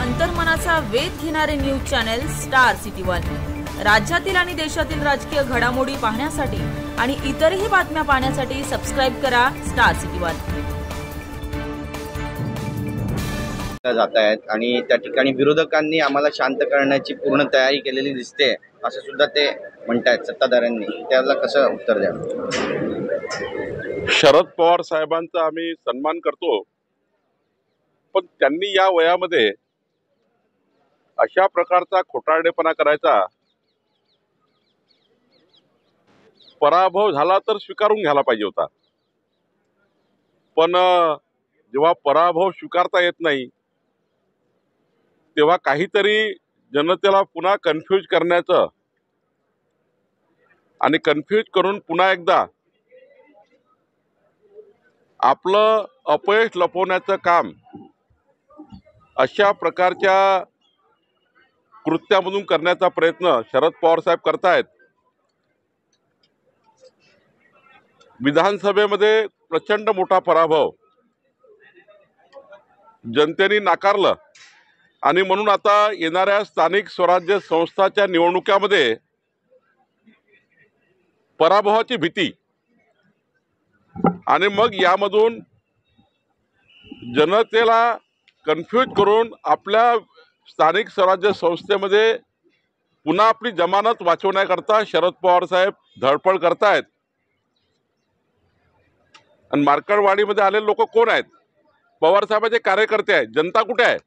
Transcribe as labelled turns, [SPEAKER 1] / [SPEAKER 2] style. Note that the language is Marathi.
[SPEAKER 1] अंतर्मनाचा वेध घेणारे news channel star city one. राज्यातील आणि देशातील राजकीय घडामोडी पाहण्यासाठी आणि इतरही बातम्या पाहण्यासाठी सबस्क्राइब करा स्टार सिटी वन।
[SPEAKER 2] जात आहेत आणि त्या ठिकाणी विरोधकांनी आम्हाला शांत करण्याची पूर्ण तयारी केलेली दिसते असं सुद्धा ते म्हणतात सत्ताधाऱ्यांनी। त्याला कसं उत्तर द्या?
[SPEAKER 3] शरद पवार साहेबांचा आम्ही सन्मान करतो, पण त्यांनी या वयामध्ये अशा प्रकारचा खोटारडेपणा करायचा, पराभव झाला तर स्वीकारून घ्यायला पाहिजे होता। पण जेव्हा पराभव स्वीकारता येत नाही तेव्हा काहीतरी जनतेला पुन्हा कन्फ्यूज करण्याचं आणि कन्फ्यूज करून पुन्हा एकदा आपलं अपयश लपवण्याचं काम अशा प्रकारच्या कृत्यामधून करण्याचा प्रयत्न शरद पवार साहेब करतायत। विधानसभेमध्ये प्रचंड मोठा पराभव जनतेने नाकारलं आणि म्हणून आता येणाऱ्या स्थानिक स्वराज्य संस्थाच्या निवडणुकीमध्ये पराभवाची भीती आणि मग यामधून जनतेला कन्फ्यूज करून आपल्या स्थानिक स्वराज्य संस्थेमध्ये पुन्हा आपली जमानत वाचवण्याकरता शरद पवार साहेब धडपड करतायत। आणि मार्कडवाडीमध्ये आलेले लोक कोण आहेत? पवार साहेबांचे कार्यकर्ते आहेत। जनता कुठे आहे?